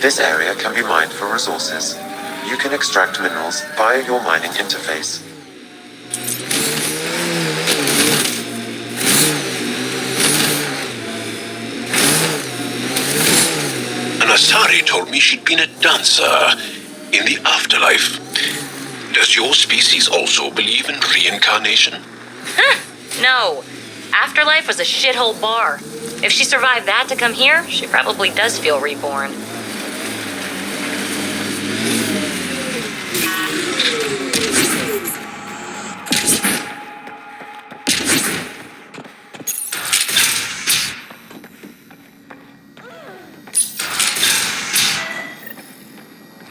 This area can be mined for resources. You can extract minerals via your mining interface. Asari told me she'd been a dancer in the afterlife. Does your species also believe in reincarnation? No. Afterlife was a shithole bar. If she survived that to come here, she probably does feel reborn.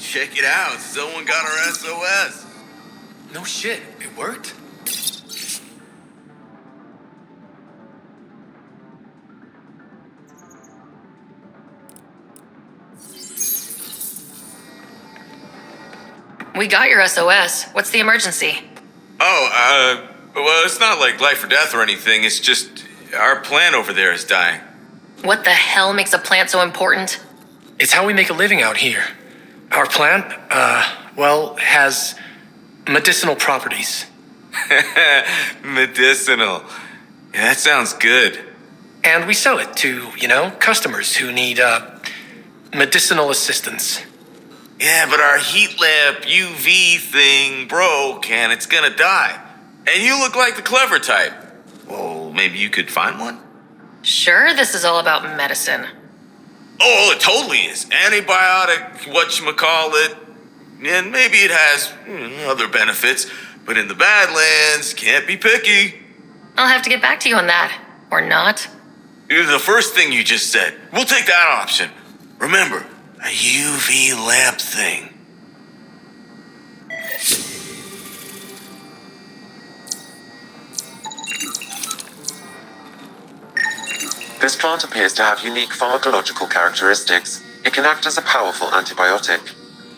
Check it out, someone got our SOS. No shit, it worked? We got your SOS. What's the emergency? Well, it's not like life or death or anything. It's just our plant over there is dying. What the hell makes a plant so important? It's how we make a living out here. Our plant, has medicinal properties. Medicinal. Yeah, that sounds good. And we sell it to, customers who need, medicinal assistance. Yeah, but our heat lamp UV thing broke and it's gonna die. And you look like the clever type. Well, maybe you could find one? Sure, this is all about medicine. Oh, it totally is. Antibiotic, whatchamacallit. And maybe it has other benefits. But in the Badlands, can't be picky. I'll have to get back to you on that. Or not. The first thing you just said. We'll take that option. Remember, a UV lamp thing. This plant appears to have unique pharmacological characteristics. It can act as a powerful antibiotic.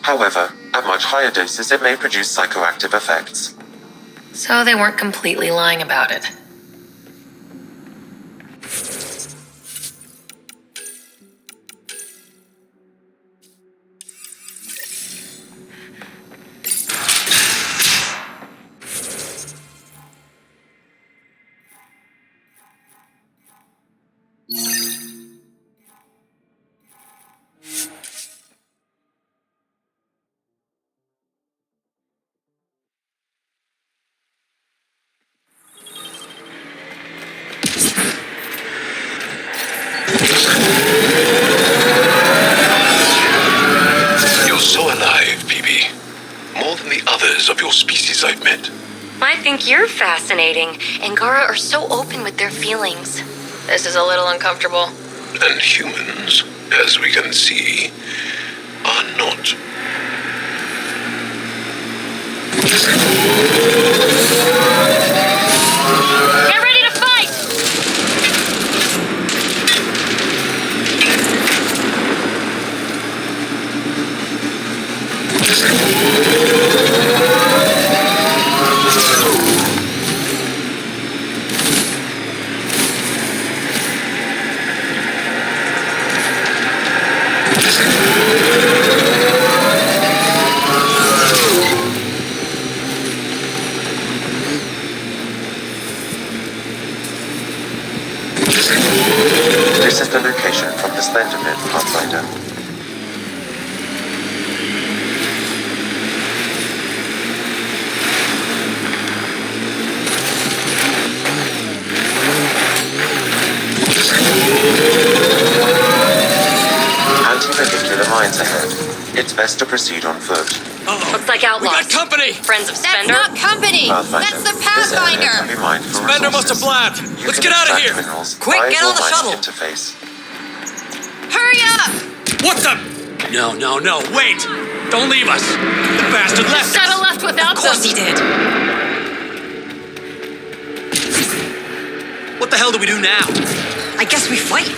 However, at much higher doses it may produce psychoactive effects. So they weren't completely lying about it. You're so alive, PB. More than the others of your species I've met. I think you're fascinating. Angara are so open with their feelings. This is a little uncomfortable. And humans, as we can see, are not. Get ready to fight! This is the location from the Slenderman Pathfinder. Anti-vehicular mines ahead. It's best to proceed on foot. Looks like outlaws. We got company! Friends of That's Spender? not company! Pathfinder. That's the This area can Pathfinder! be mined for Spender must have resources. blabbed! You Let's can get out of extract here! minerals Quick, via get your on the mining shuttle. interface. Hurry up! What the? No, wait! Don't leave us! The bastard left Shuttle us! left without Of course them. he did! What the hell do we do now? I guess we fight.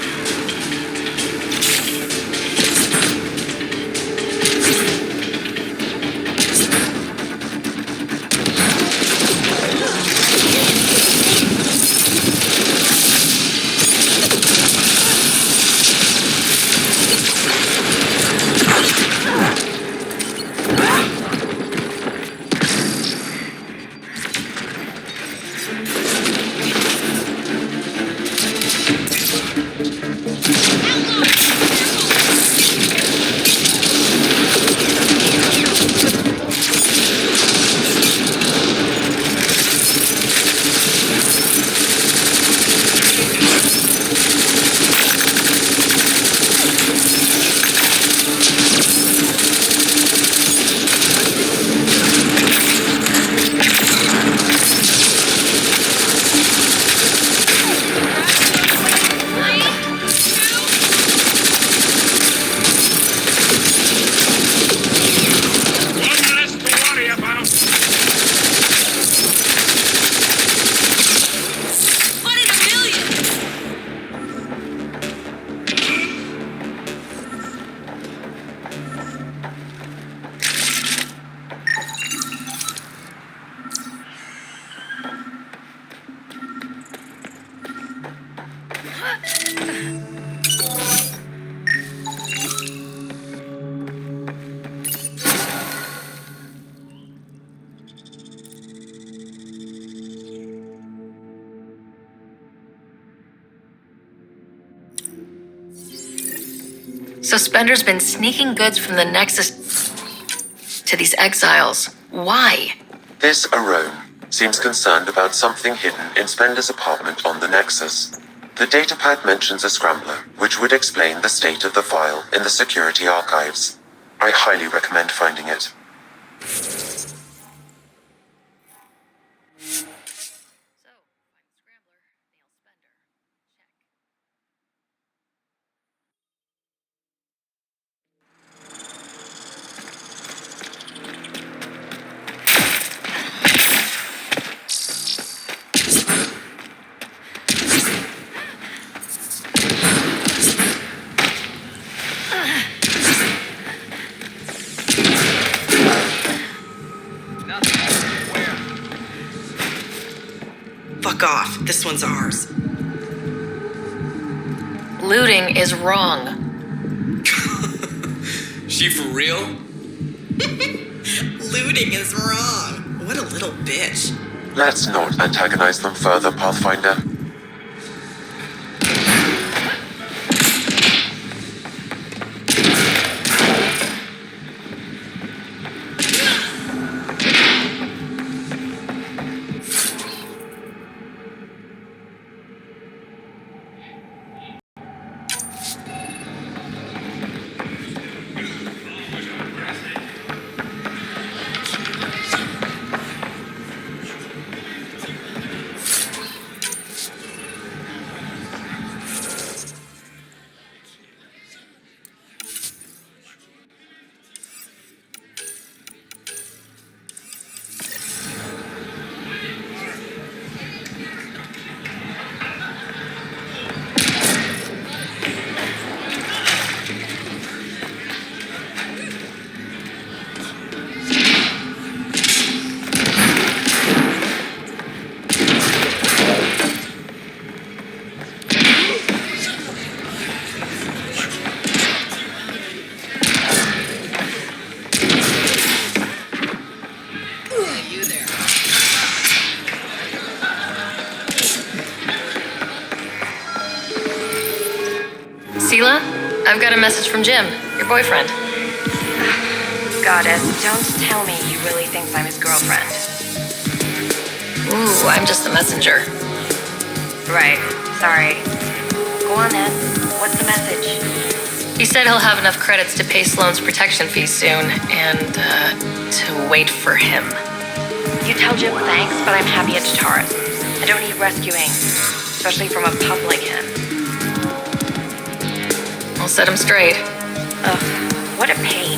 So Spender's been sneaking goods from the Nexus to these exiles. Why? This Arone seems concerned about something hidden in Spender's apartment on the Nexus. The datapad mentions a scrambler, which would explain the state of the file in the security archives. I highly recommend finding it. Fuck off. This one's ours. Looting is wrong. She for real? Looting is wrong. What a little bitch. Let's not antagonize them further, Pathfinder. Sela, I've got a message from Jim, your boyfriend. Goddess, don't tell me he really thinks I'm his girlfriend. Ooh, I'm just the messenger. Right, sorry. Go on then. What's the message? He said he'll have enough credits to pay Sloane's protection fees soon, and, to wait for him. You tell Jim thanks, but I'm happy at Taurus. I don't need rescuing, especially from a pup like him. I'll set him straight. Ugh, what a pain.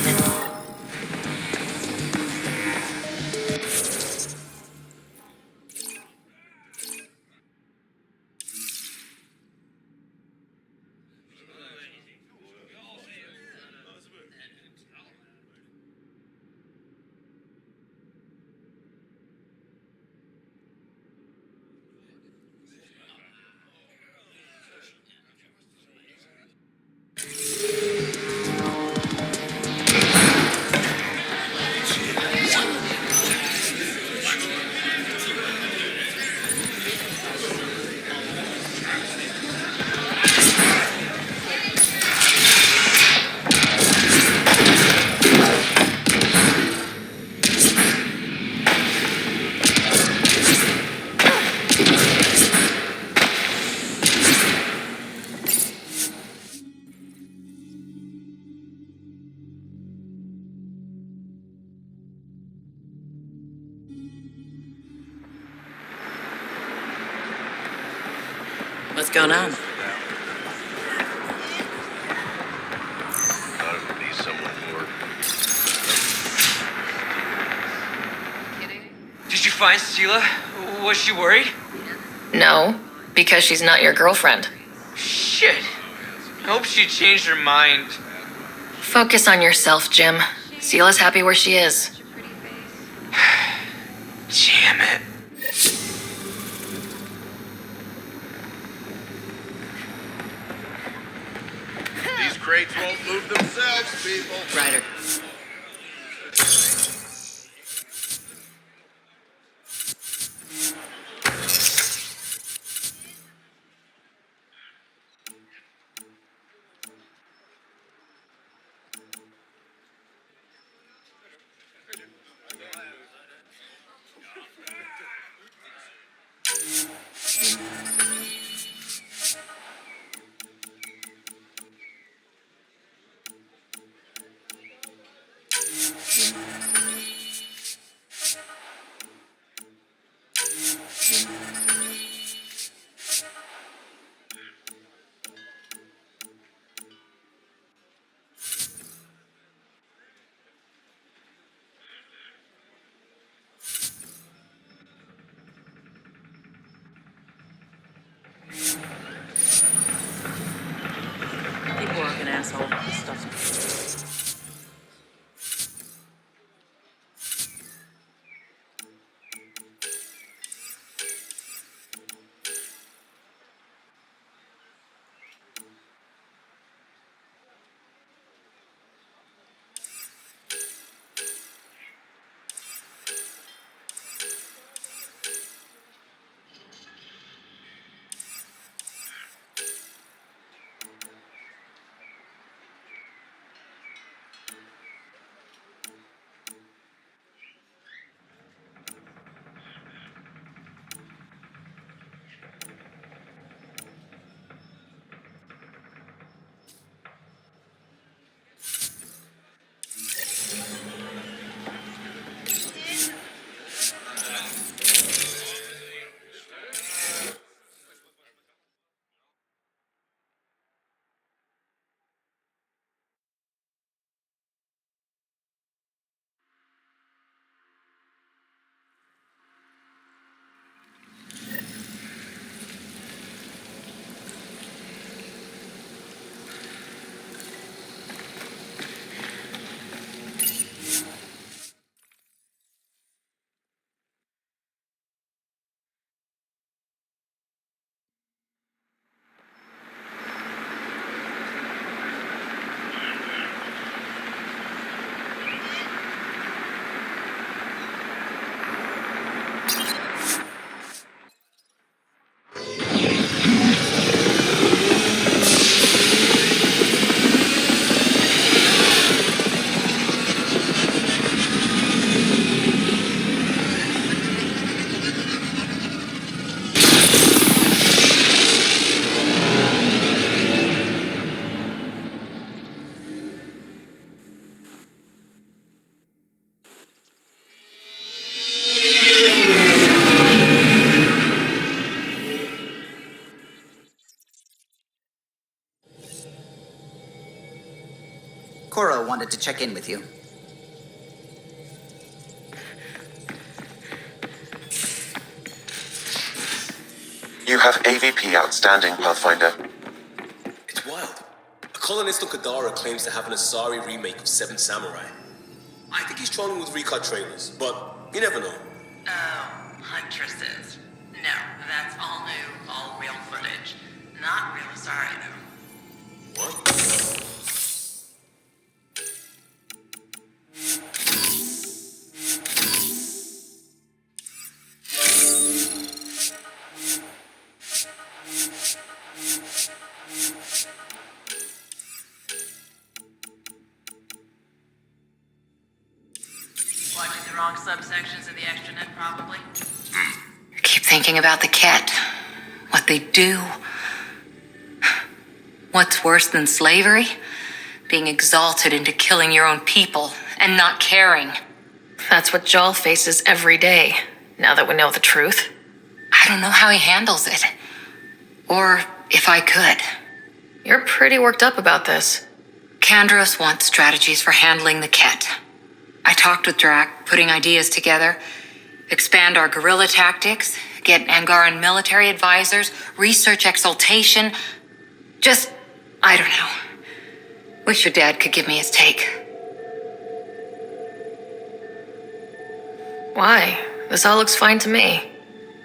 What's going on? Did you find Sela? Was she worried? No, because she's not your girlfriend. Shit. I hope she changed her mind. Focus on yourself, Jim. Sela's happy where she is. Damn it. These crates won't move themselves, people. Ryder. wanted to check in with you. You have AVP outstanding, Pathfinder. It's wild. A colonist on Kadara claims to have an Asari remake of Seven Samurai. I think he's trolling with recut trailers, but you never know. Oh, Huntresses. No, that's all new, all real footage. Not real sorry, though. What? Watching the wrong subsections of the extranet, probably. Keep thinking about the Ket. What they do. What's worse than slavery? Being exalted into killing your own people and not caring. That's what Jal faces every day, now that we know the truth. I don't know how he handles it. Or if I could. You're pretty worked up about this. Kandros wants strategies for handling the Ket. I talked with Drac, putting ideas together. Expand our guerrilla tactics, get Angaran military advisors, research exaltation. Just, I don't know. Wish your dad could give me his take. Why? This all looks fine to me.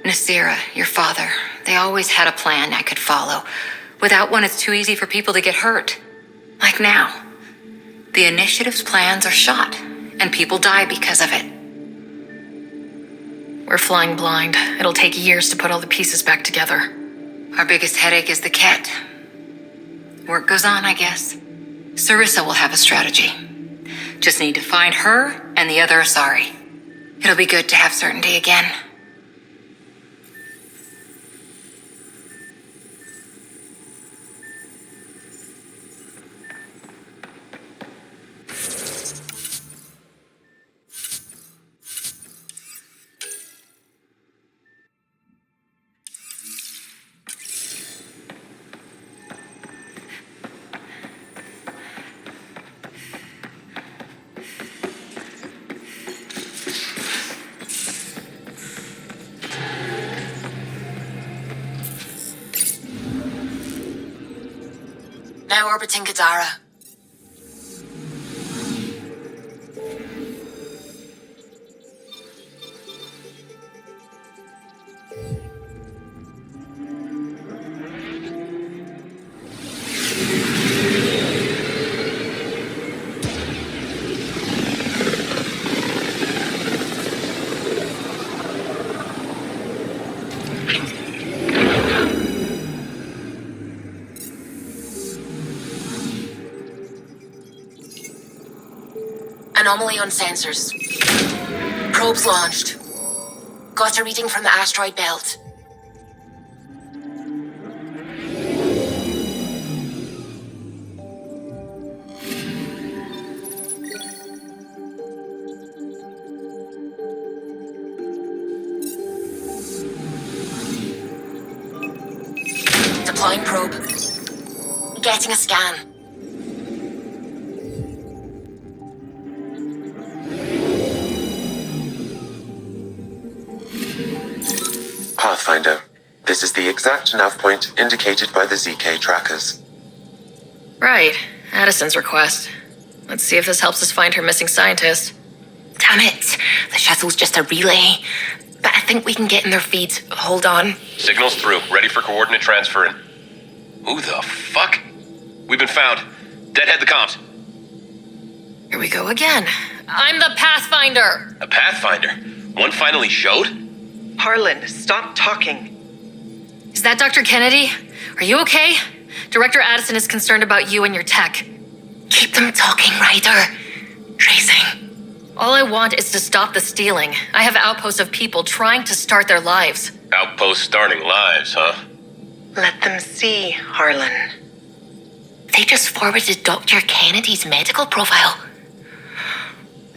Nasira, your father, they always had a plan I could follow. Without one, it's too easy for people to get hurt. Like now. The initiative's plans are shot, and people die because of it. We're flying blind. It'll take years to put all the pieces back together. Our biggest headache is the Ket. Work goes on, I guess. Sarissa will have a strategy. Just need to find her and the other Asari. It'll be good to have certainty again. Now orbiting Kadara. Anomaly on sensors. Probes launched. Got a reading from the asteroid belt. Deploying probe. Getting a scan. Pathfinder, this is the exact nav point indicated by the ZK trackers. Right. Addison's request. Let's see if this helps us find her missing scientist. Damn it. The shuttle's just a relay. But I think we can get in their feeds. Hold on. Signals through. Ready for coordinate transferring. Who the fuck? We've been found. Deadhead the comms. Here we go again. I'm the Pathfinder. A Pathfinder? One finally showed? Harlan, stop talking. Is that Dr. Kennedy? Are you okay? Director Addison is concerned about you and your tech. Keep them talking, Ryder. Tracing. All I want is to stop the stealing. I have outposts of people trying to start their lives. Outpost starting lives, huh? Let them see, Harlan. They just forwarded Dr. Kennedy's medical profile.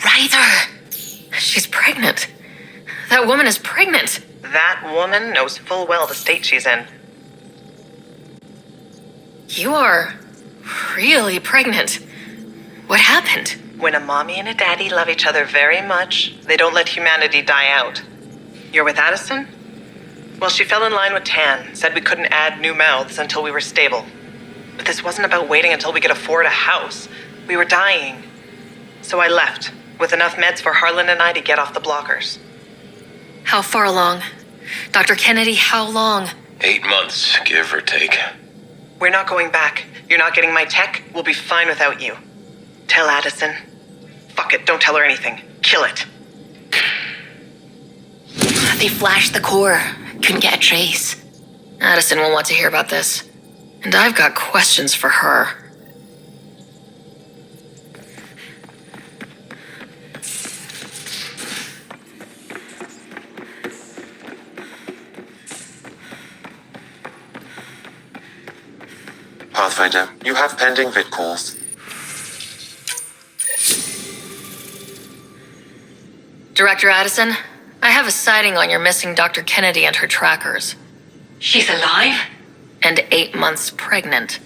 Ryder! She's pregnant. That woman is pregnant. That woman knows full well the state she's in. You are really pregnant. What happened? When a mommy and a daddy love each other very much, they don't let humanity die out. You're with Addison? Well, she fell in line with Tan, said we couldn't add new mouths until we were stable. But this wasn't about waiting until we could afford a house. We were dying. So I left, with enough meds for Harlan and I to get off the blockers. How far along? Dr. Kennedy, how long? 8 months, give or take. We're not going back. You're not getting my tech. We'll be fine without you. Tell Addison. Fuck it, don't tell her anything. Kill it. They flashed the core. Couldn't get a trace. Addison will want to hear about this. And I've got questions for her. Pathfinder, you have pending vid calls. Director Addison, I have a sighting on your missing Dr. Kennedy and her trackers. She's alive? And 8 months pregnant.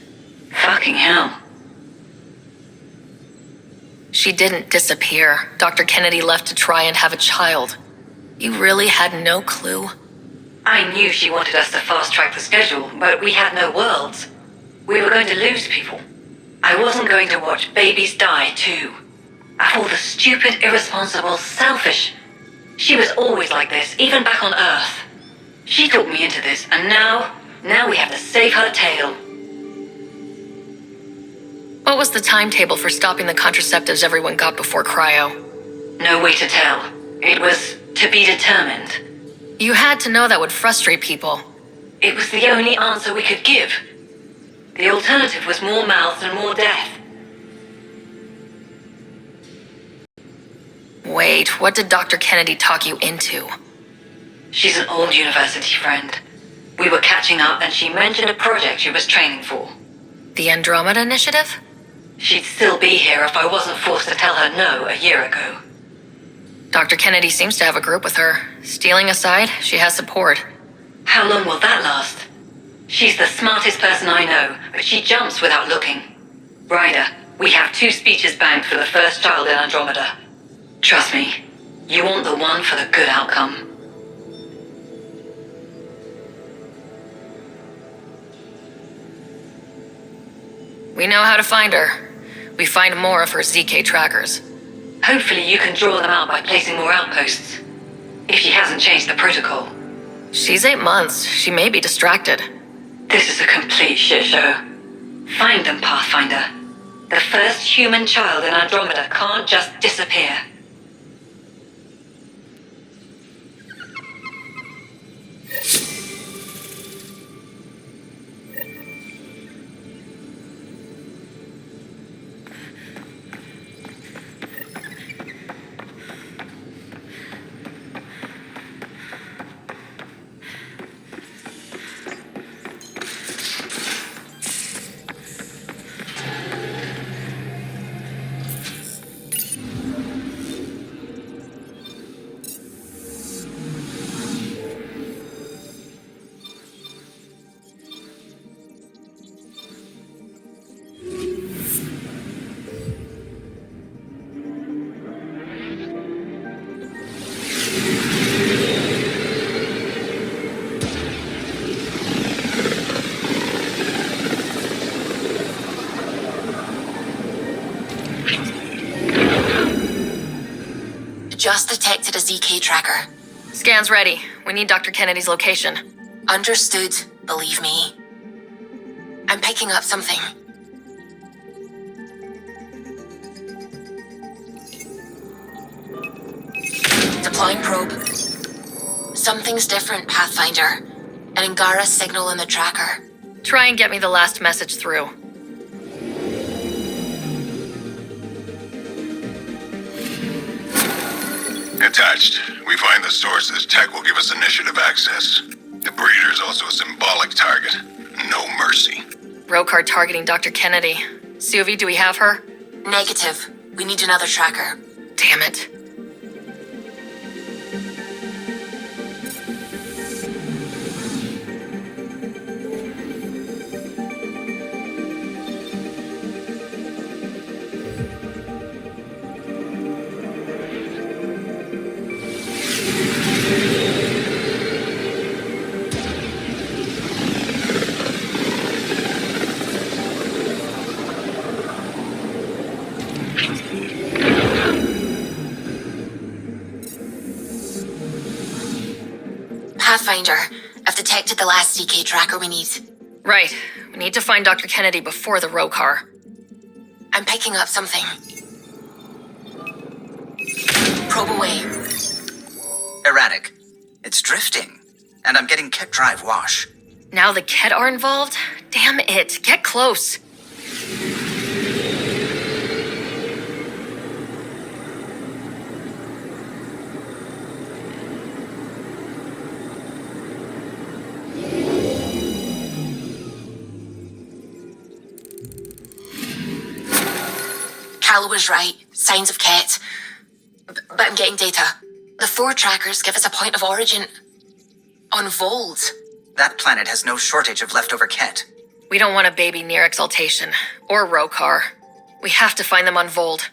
Fucking hell. She didn't disappear. Dr. Kennedy left to try and have a child. You really had no clue? I knew she wanted us to fast-track the schedule, but we had no worlds. We were going to lose people. I wasn't going to watch babies die, too. I thought the stupid, irresponsible, selfish. She was always like this, even back on Earth. She talked me into this, and now we have to save her tail. What was the timetable for stopping the contraceptives everyone got before cryo? No way to tell. It was to be determined. You had to know that would frustrate people. It was the only answer we could give. The alternative was more mouths and more death. Wait, what did Dr. Kennedy talk you into? She's an old university friend. We were catching up and she mentioned a project she was training for. The Andromeda Initiative? She'd still be here if I wasn't forced to tell her no a year ago. Dr. Kennedy seems to have a group with her. Stealing aside, she has support. How long will that last? She's the smartest person I know, but she jumps without looking. Ryder, we have 2 speeches banked for the first child in Andromeda. Trust me, you want the one for the good outcome. We know how to find her. We find more of her ZK trackers. Hopefully you can draw them out by placing more outposts. If she hasn't changed the protocol. She's 8 months. She may be distracted. This is a complete shit show. Find them, Pathfinder. The first human child in Andromeda can't just disappear. Just detected a ZK tracker. Scan's ready. We need Dr. Kennedy's location. Understood, believe me. I'm picking up something. Deploying probe. Something's different, Pathfinder. An Angara signal in the tracker. Try and get me the last message through. Attached. We find the source. This tech will give us initiative access. The breeder's also a symbolic target. No mercy. Brocard targeting Dr. Kennedy. Suvi, do we have her? Negative. We need another tracker. Damn it. Pathfinder, I've detected the last CK tracker we need. Right. We need to find Dr. Kennedy before the row car. I'm picking up something. Probe away. Erratic. It's drifting, and I'm getting Ket drive wash. Now the Ket are involved? Damn it, get close. Callow was right. Signs of Ket. But I'm getting data. The 4 trackers give us a point of origin on Vold. That planet has no shortage of leftover Ket. We don't want a baby near Exaltation, or row car. We have to find them on Vold.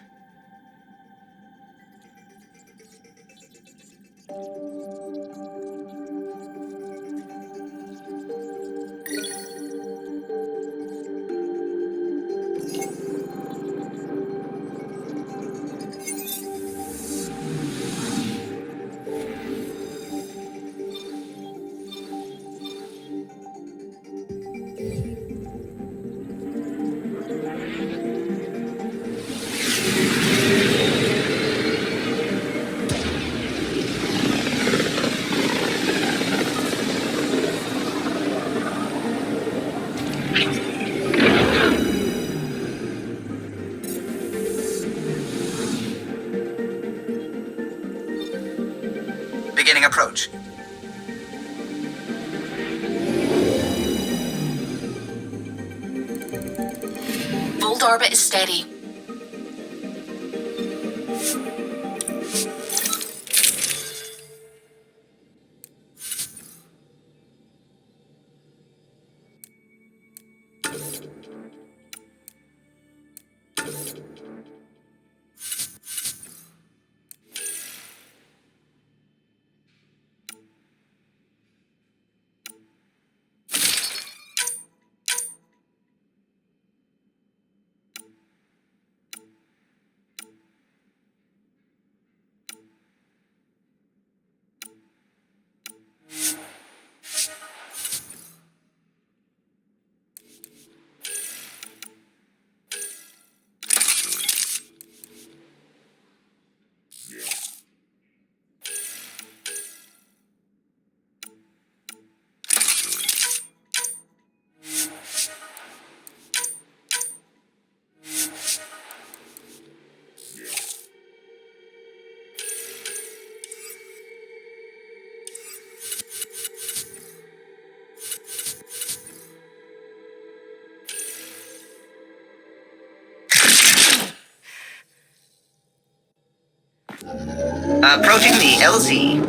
Beginning approach. Vold orbit is steady. Approaching the LZ.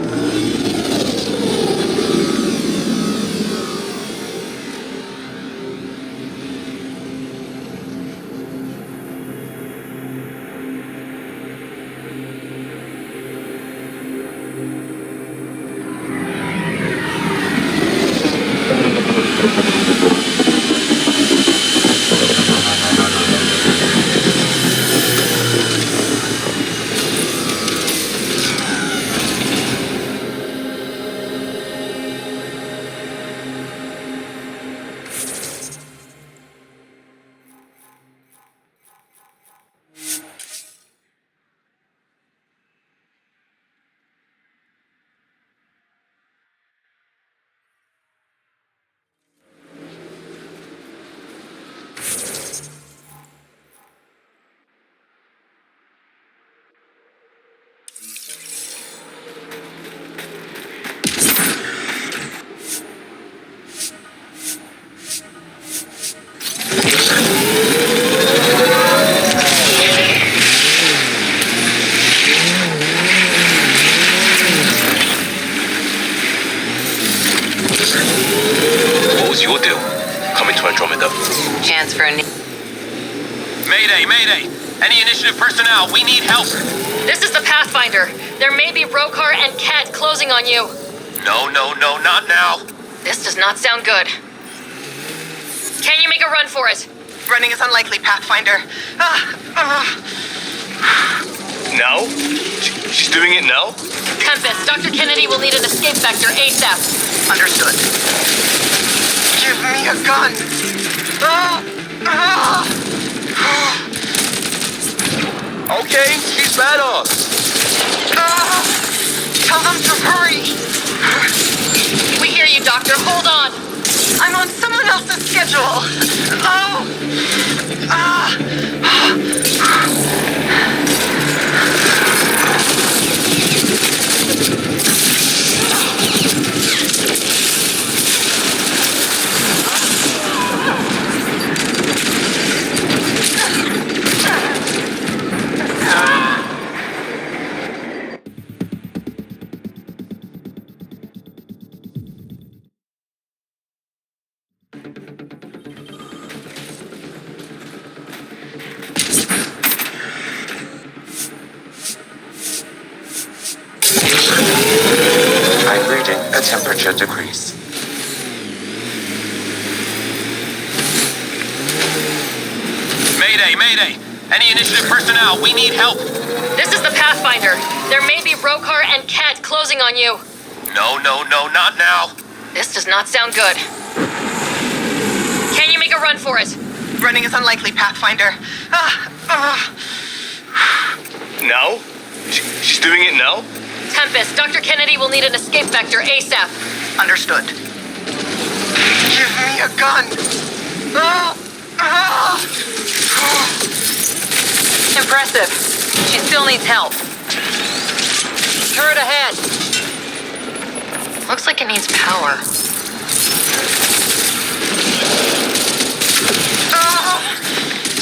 What was your deal? Coming to Andromeda. Chance for a new... Mayday, mayday! Any initiative personnel, we need help! This is the Pathfinder. There may be row car and Ket closing on you. No, not now! This does not sound good. Can you make a run for it? Running is unlikely, Pathfinder. Now? She's doing it now? Tempest, Dr. Kennedy will need an escape vector ASAP. Understood. Give me a gun. Okay, she's badass. Tell them to hurry. We hear you, Doctor. Hold on. I'm on someone else's schedule. I'm reading a temperature decrease. Mayday, mayday! Any initiative personnel, we need help! This is the Pathfinder. There may be Rokar and Ket closing on you. No, not now! This does not sound good. Can you make a run for it? Running is unlikely, Pathfinder. Now? She's doing it now? Tempest, Dr. Kennedy will need an escape vector ASAP. Understood. Give me a gun. Impressive. She still needs help. Turret ahead. Looks like it needs power.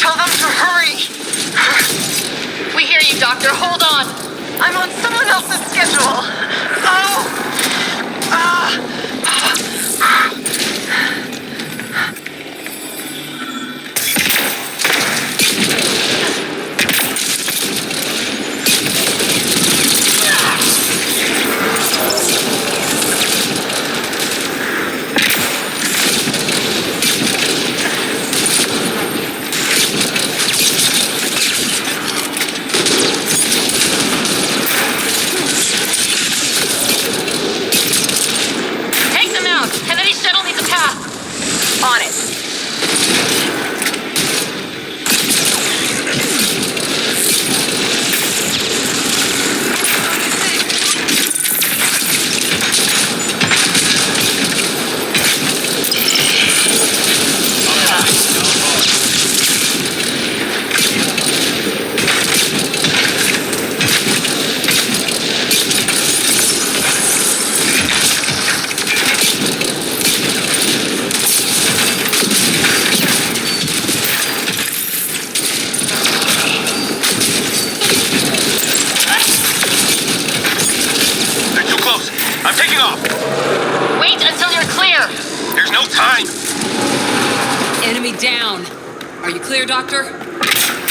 Tell them to hurry. We hear you, Doctor. Hold on. I'm on someone else's schedule. On it. I'm taking off! Wait until you're clear! There's no time! Enemy down. Are you clear, Doctor?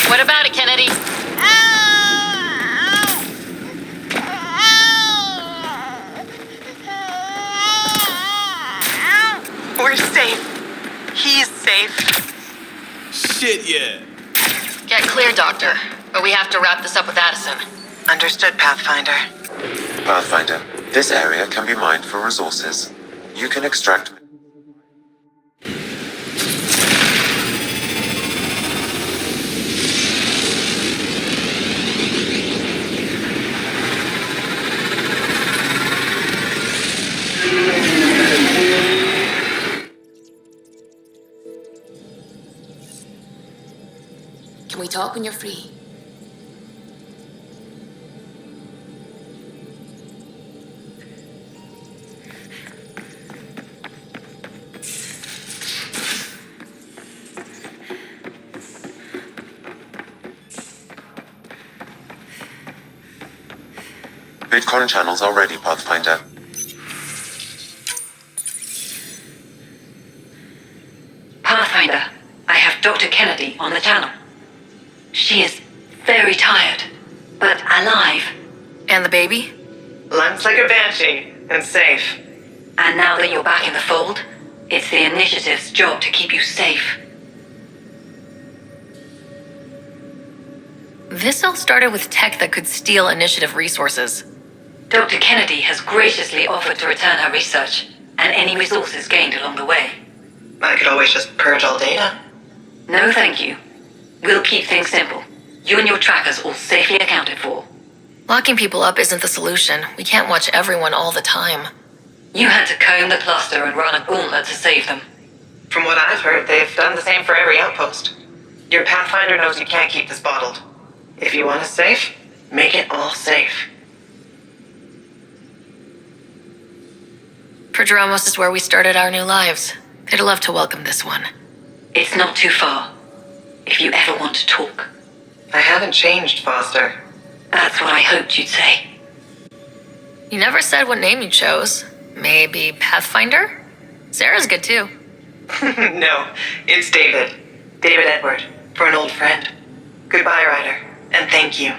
What about it, Kennedy? We're safe. He's safe. Shit, yeah. Get clear, Doctor. But we have to wrap this up with Addison. Understood, Pathfinder. Pathfinder, this area can be mined for resources. You can extract... Can we talk when you're free? Bitcoin channels are ready, Pathfinder. Pathfinder, I have Dr. Kennedy on the channel. She is very tired, but alive. And the baby? Lungs like a banshee, and safe. And now that you're back in the fold, it's the Initiative's job to keep you safe. This all started with tech that could steal initiative resources. Dr. Kennedy has graciously offered to return her research and any resources gained along the way. I could always just purge all data. No, thank you. We'll keep things simple. You and your trackers all safely accounted for. Locking people up isn't the solution. We can't watch everyone all the time. You had to comb the cluster and run a gauntlet to save them. From what I've heard, they've done the same for every outpost. Your Pathfinder knows you can't keep this bottled. If you want us safe, make it all safe. Prodromos is where we started our new lives. They'd love to welcome this one. It's not too far. If you ever want to talk. I haven't changed, Foster. That's what I hoped you'd say. You never said what name you chose. Maybe Pathfinder? Sarah's good too. No, it's David. David Edward, for an old friend. Goodbye, Ryder, and thank you.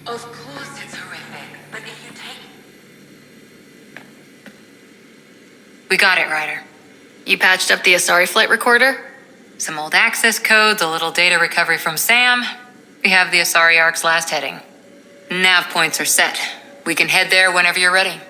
Of course it's horrific, but if you take... We got it, Ryder. You patched up the Asari flight recorder? Some old access codes, a little data recovery from Sam. We have the Asari Ark's last heading. Nav points are set. We can head there whenever you're ready.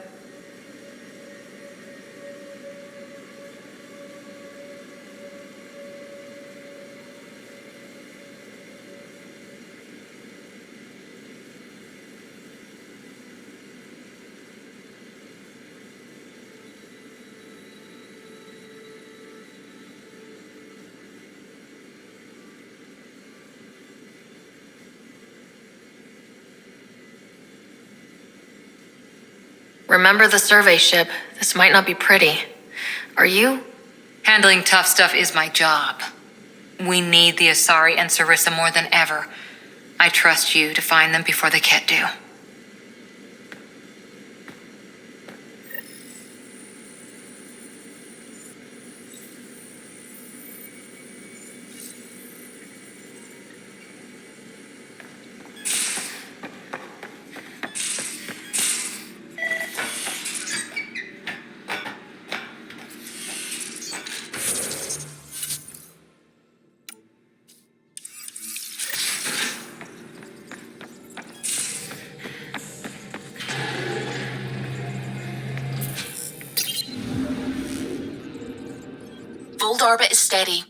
Remember the survey ship. This might not be pretty. Are you? Handling tough stuff is my job. We need the Asari and Sarissa more than ever. I trust you to find them before the Ket do. Hold orbit is steady.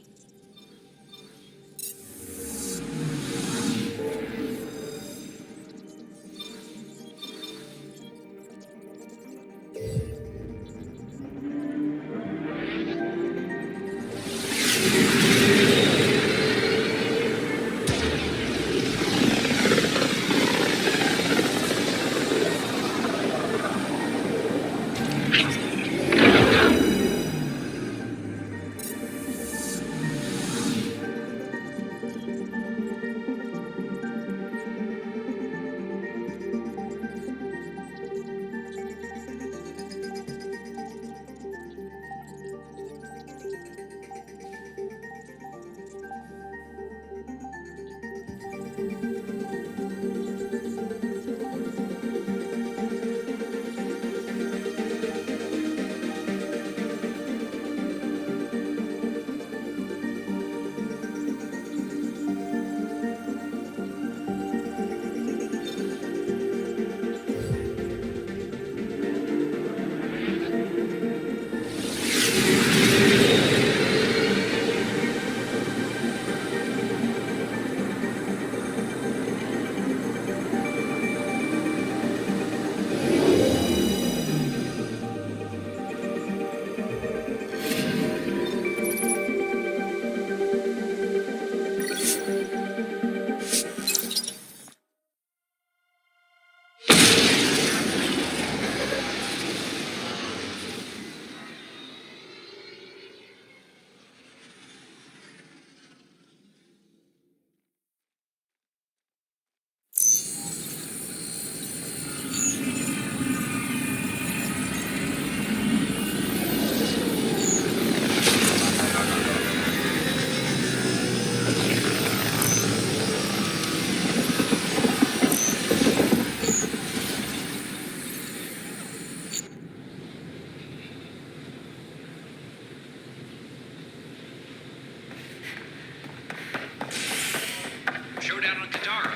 Showdown on Kadara.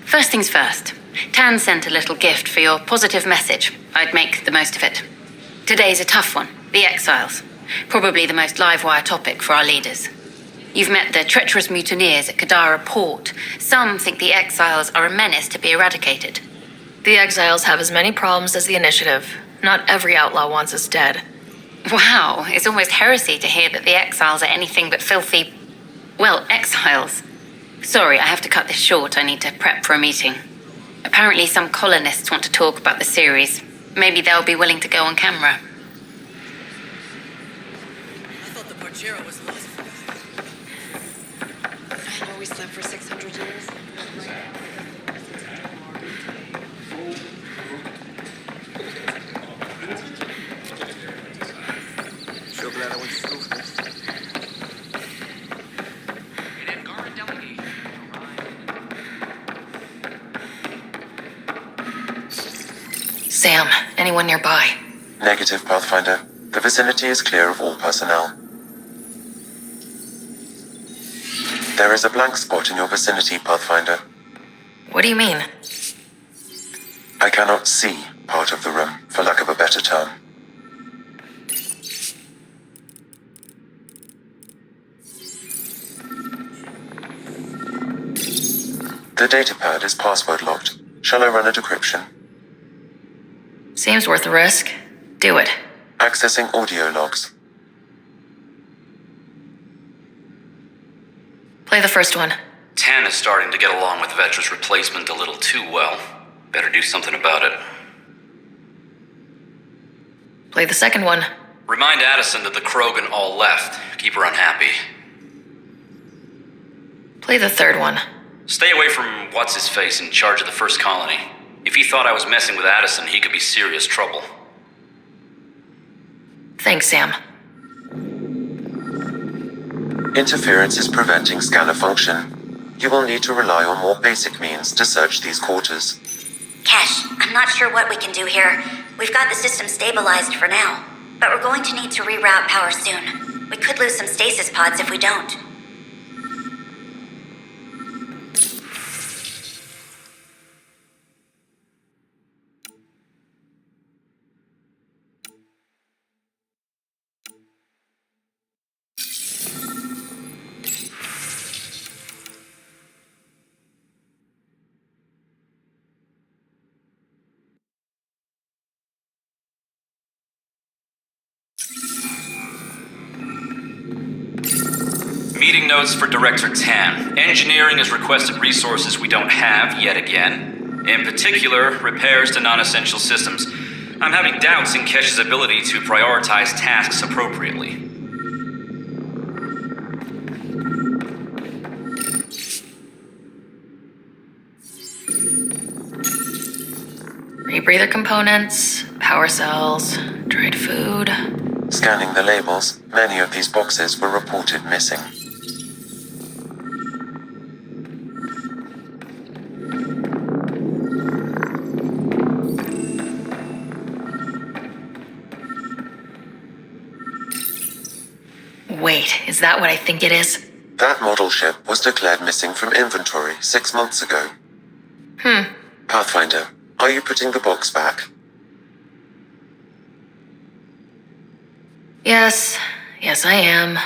First things first. Tan sent a little gift for your positive message. I'd make the most of it. Today's a tough one. The Exiles. Probably the most live-wire topic for our leaders. You've met the treacherous mutineers at Kadara Port. Some think the Exiles are a menace to be eradicated. The Exiles have as many problems as the Initiative. Not every outlaw wants us dead. Wow, it's almost heresy to hear that the Exiles are anything but filthy... well, exiles. Sorry, I have to cut this short. I need to prep for a meeting. Apparently some colonists want to talk about the series. Maybe they'll be willing to go on camera. I thought the Parchero was lost. I know we slept for 600 years. Sam, anyone nearby? Negative, Pathfinder. The vicinity is clear of all personnel. There is a blank spot in your vicinity, Pathfinder. What do you mean? I cannot see part of the room, for lack of a better term. The datapad is password locked. Shall I run a decryption? Seems worth the risk. Do it. Accessing audio logs. Play the first one. Tan is starting to get along with Vetra's replacement a little too well. Better do something about it. Play the second one. Remind Addison that the Krogan all left. Keep her unhappy. Play the third one. Stay away from what's-his-face in charge of the first colony. If he thought I was messing with Addison, he could be serious trouble. Thanks, Sam. Interference is preventing scanner function. You will need to rely on more basic means to search these quarters. Kesh, I'm not sure what we can do here. We've got the system stabilized for now, but we're going to need to reroute power soon. We could lose some stasis pods if we don't. Meeting notes for Director Tan. Engineering has requested resources we don't have yet again. In particular, repairs to non-essential systems. I'm having doubts in Kesh's ability to prioritize tasks appropriately. Rebreather components, power cells, dried food. Scanning the labels, many of these boxes were reported missing. Wait, is that what I think it is? That model ship was declared missing from inventory 6 months ago. Pathfinder, are you putting the box back? Yes, I am.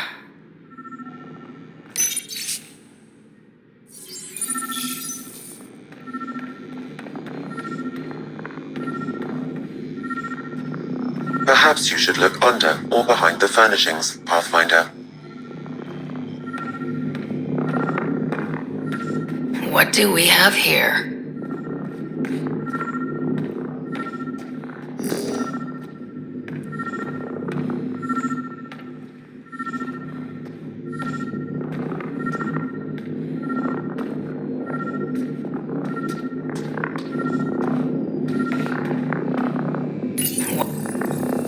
Perhaps you should look under or behind the furnishings, Pathfinder. What do we have here?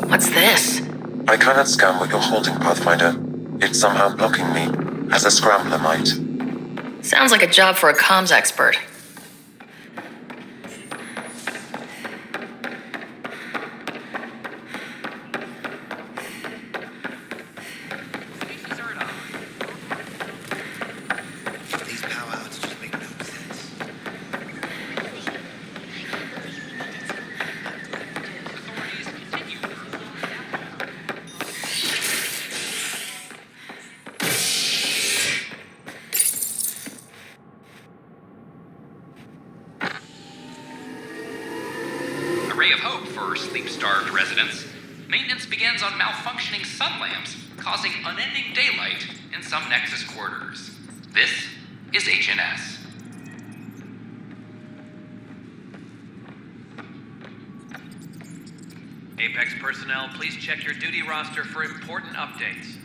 What's this? I cannot scan what you're holding, Pathfinder. It's somehow blocking me, as a scrambler might. Sounds like a job for a comms expert. Ray of hope for sleep-starved residents. Maintenance begins on malfunctioning sun lamps, causing unending daylight in some Nexus quarters. This is HNS. Apex personnel, please check your duty roster for important updates.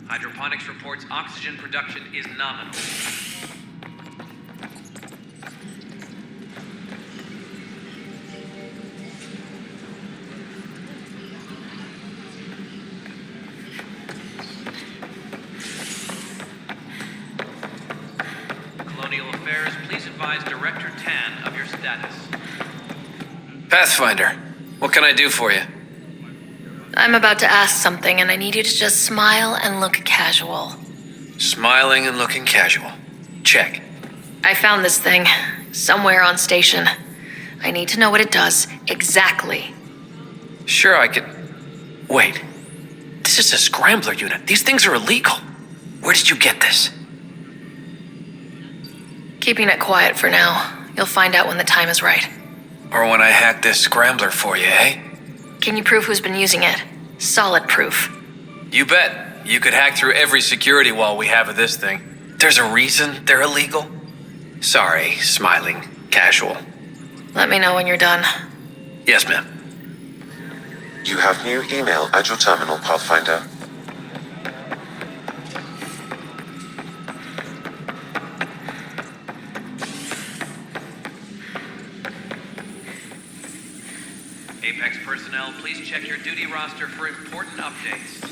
Hydroponics reports oxygen production is nominal. Colonial Affairs, please advise Director Tan of your status. Pathfinder, what can I do for you? I'm about to ask something, and I need you to just smile and look casual. Smiling and looking casual. Check. I found this thing somewhere on station. I need to know what it does exactly. Sure, I can... Wait. This is a scrambler unit. These things are illegal. Where did you get this? Keeping it quiet for now. You'll find out when the time is right. Or when I hack this scrambler for you, eh? Can you prove who's been using it? Solid proof. You bet. You could hack through every security wall we have of this thing. There's a reason they're illegal. Sorry, smiling, casual. Let me know when you're done. Yes, ma'am. You have new email at your terminal, Pathfinder. Apex personnel, please check your duty roster for important updates.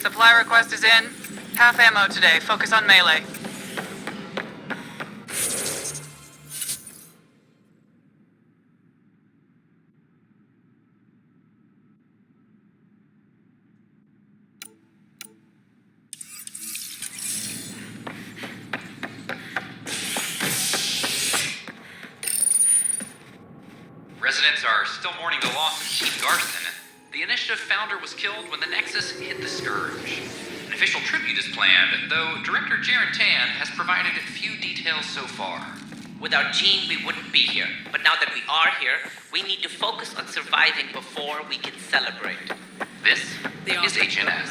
Supply request is in. Half ammo today. Focus on melee. Residents are still mourning the loss of Chief Garson. The initiative founder was killed when the Nexus hit the Scourge. An official tribute is planned, though Director Jaren Tan has provided few details so far. Without Jean, we wouldn't be here. But now that we are here, we need to focus on surviving before we can celebrate. This is HNS.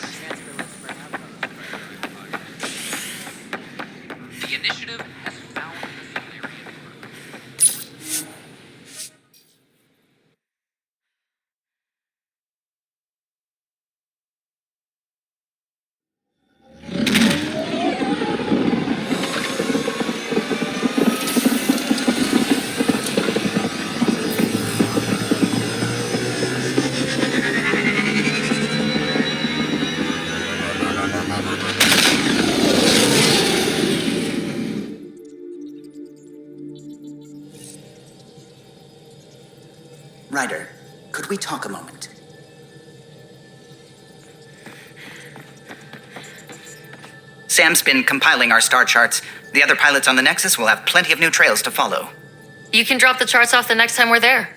The initiative has found the area. Ryder, could we talk a moment? Sam's been compiling our star charts. The other pilots on the Nexus will have plenty of new trails to follow. You can drop the charts off the next time we're there.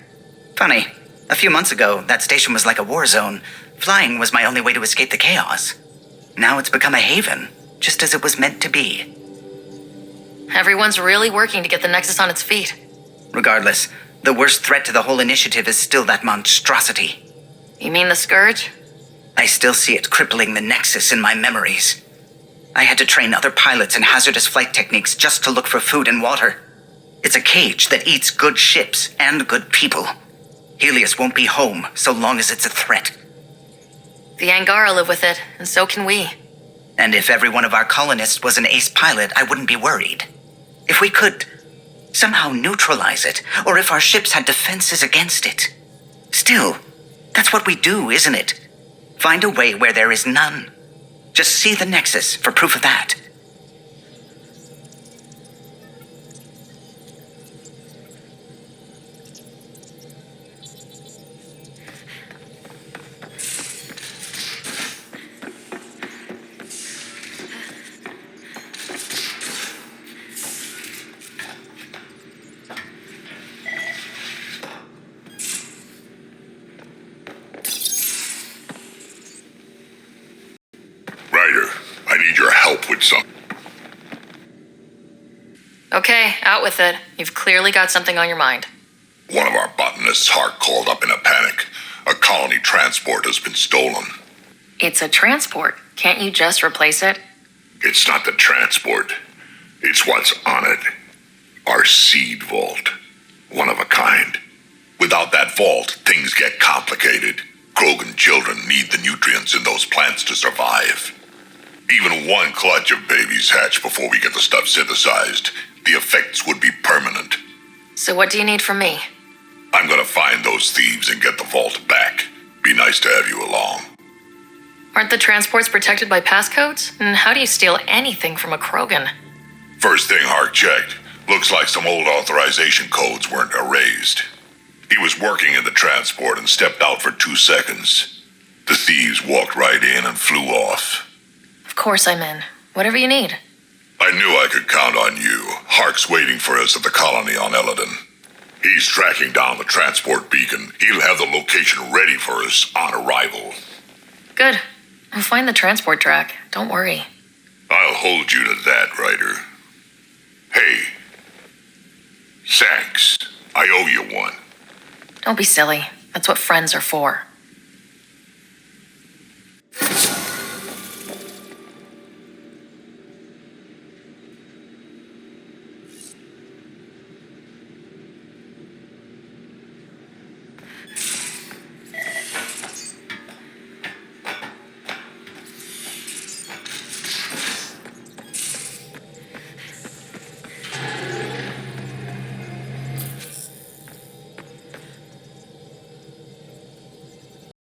Funny, a few months ago, that station was like a war zone. Flying was my only way to escape the chaos. Now it's become a haven, just as it was meant to be. Everyone's really working to get the Nexus on its feet. Regardless, the worst threat to the whole initiative is still that monstrosity. You mean the Scourge? I still see it crippling the Nexus in my memories. I had to train other pilots in hazardous flight techniques just to look for food and water. It's a cage that eats good ships and good people. Helios won't be home so long as it's a threat. The Angara live with it, and so can we. And if every one of our colonists was an ace pilot, I wouldn't be worried. If we could somehow neutralize it, or if our ships had defenses against it. Still, that's what we do, isn't it? Find a way where there is none. Just see the Nexus for proof of that. Ryder, I need your help with something. Okay, out with it. You've clearly got something on your mind. One of our botanists, Hark, called up in a panic. A colony transport has been stolen. It's a transport. Can't you just replace it? It's not the transport. It's what's on it. Our seed vault. One of a kind. Without that vault, things get complicated. Krogan children need the nutrients in those plants to survive. Even one clutch of babies hatch before we get the stuff synthesized. The effects would be permanent. So what do you need from me? I'm gonna find those thieves and get the vault back. Be nice to have you along. Aren't the transports protected by passcodes? And how do you steal anything from a Krogan? First thing Hark checked. Looks like some old authorization codes weren't erased. He was working in the transport and stepped out for 2 seconds. The thieves walked right in and flew off. Of course I'm in. Whatever you need. I knew I could count on you. Hark's waiting for us at the colony on Eladon. He's tracking down the transport beacon. He'll have the location ready for us on arrival. Good. I'll find the transport track. Don't worry. I'll hold you to that, Ryder. Hey. Thanks. I owe you one. Don't be silly. That's what friends are for.